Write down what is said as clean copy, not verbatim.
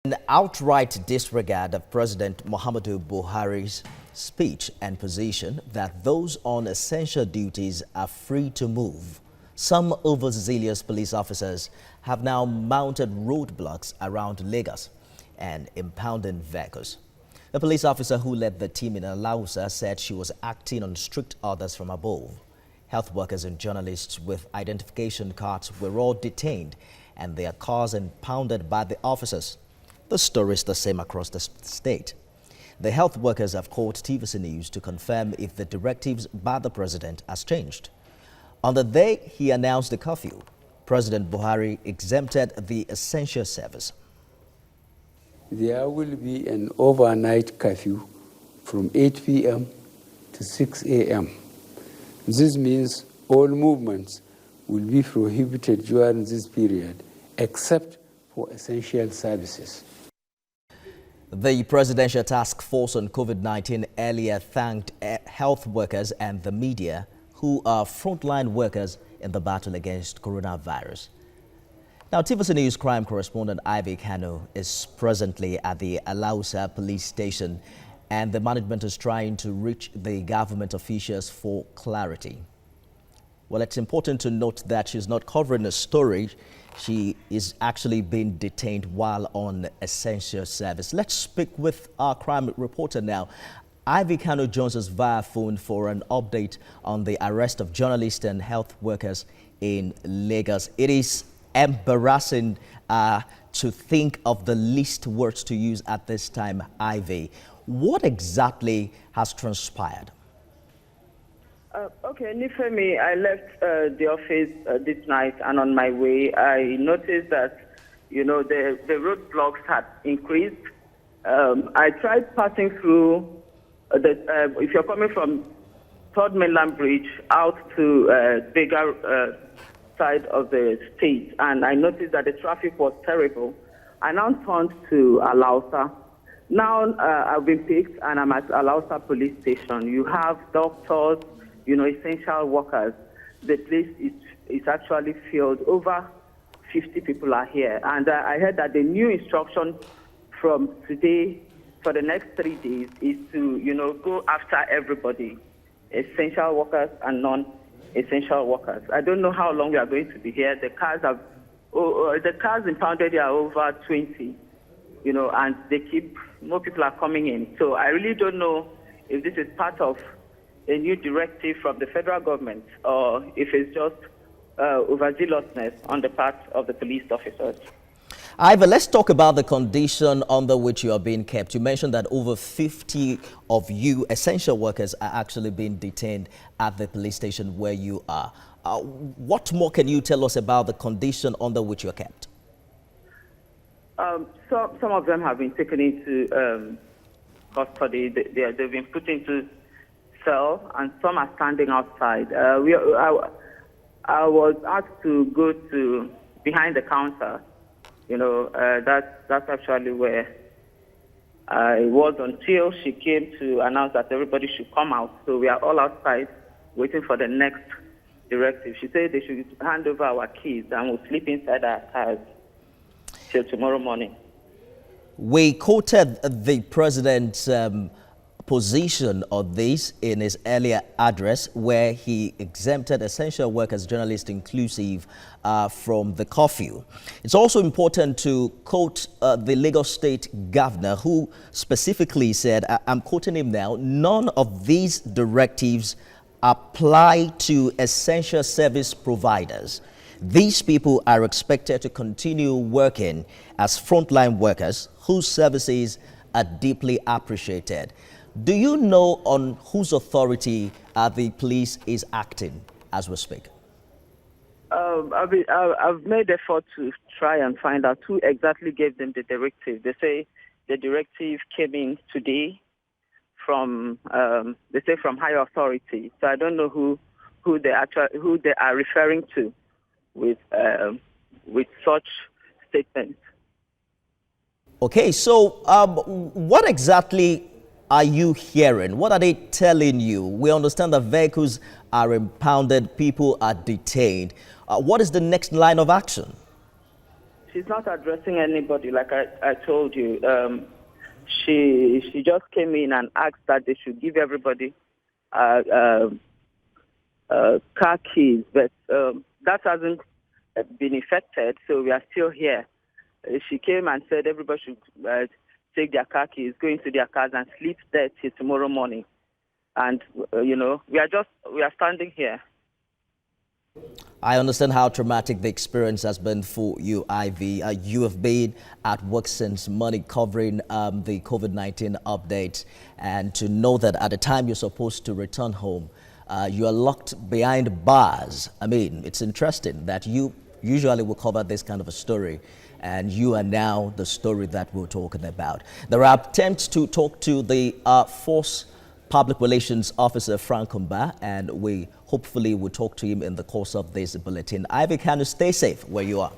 An outright disregard of President Muhammadu Buhari's speech and position that those on essential duties are free to move. Some overzealous police officers have now mounted roadblocks around Lagos and impounding vehicles. The police officer who led the team in Alausa said she was acting on strict orders from above. Health workers and journalists with identification cards were all detained and their cars impounded by the officers. The story is the same across the state. The health workers have called TVC News to confirm if the directives by the president has changed. On the day he announced the curfew, President Buhari exempted the essential service. There will be an overnight curfew from 8 p.m. to 6 a.m. This means all movements will be prohibited during this period, except for essential services. The Presidential Task Force on COVID-19 earlier thanked health workers and the media who are frontline workers in the battle against coronavirus. Now, TVC News crime correspondent Kanu is presently at the Alausa police station, and the management is trying to reach the government officials for clarity. Well, it's important to note that she's not covering a story. She is actually being detained while on essential service. Let's speak with our crime reporter now. Kanu joins us via phone for an update on the arrest of journalists and health workers in Lagos. It is embarrassing to think of the least words to use at this time, Ivy. What exactly has transpired? Okay, Nifemi, I left the office this night, and on my way, I noticed that, the roadblocks had increased. I tried passing through, if you're coming from Third Mainland Bridge out to bigger side of the state, and I noticed that the traffic was terrible. I now turned to Alausa. Now I've been picked, and I'm at Alausa police station. You have doctors, essential workers. The place is actually filled. Over 50 people are here. And I heard that the new instruction from today for the next 3 days is to, go after everybody, essential workers and non-essential workers. I don't know how long we are going to be here. The cars impounded are over 20, and more people are coming in. So I really don't know if this is part of a new directive from the federal government, or if it's just overzealousness on the part of the police officers. Ivor, let's talk about the condition under which you are being kept. You mentioned that over 50 of you essential workers are actually being detained at the police station where you are. What more can you tell us about the condition under which you're kept? Some of them have been taken into custody. They've been put into cell, and some are standing outside. I was asked to go to behind the counter. That's actually where I was until she came to announce that everybody should come out. So we are all outside waiting for the next directive. She said they should hand over our keys and we'll sleep inside our cars till tomorrow morning. We quoted the president's position on this in his earlier address, where he exempted essential workers, journalists inclusive, from the curfew. It's also important to quote the Lagos State governor, who specifically said, I'm quoting him now, none of these directives apply to essential service providers. These people are expected to continue working as frontline workers whose services are deeply appreciated. Do you know on whose authority the police is acting as we speak? I've made effort to try and find out who exactly gave them the directive. They say the directive came in today from from higher authority. So I don't know who they are referring to with such statements. Okay, so what exactly are you hearing? What are they telling you? We understand that vehicles are impounded, people are detained. What is the next line of action? she's not addressing anybody, like I told you. She just came in and asked that they should give everybody car keys, but that hasn't been effected, so we are still here. She came and said everybody should take their car keys, go into their cars and sleep there till tomorrow morning. And, we are standing here. I understand how traumatic the experience has been for you, Ivy. You have been at work since Monday covering the COVID-19 update, and to know that at the time you're supposed to return home, you are locked behind bars. I mean, it's interesting that you usually will cover this kind of a story, and you are now the story that we're talking about. There are attempts to talk to the Force Public Relations Officer Frank Kumba, and we hopefully will talk to him in the course of this bulletin. Ivy, Kanu, stay safe where you are.